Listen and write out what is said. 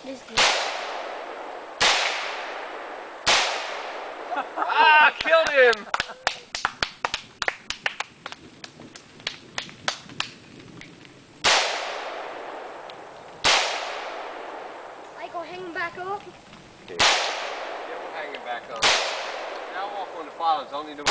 This is Ah, killed him! I go hang back up. Okay. Yeah, we'll hang him back on. Now walk on the bottoms, only the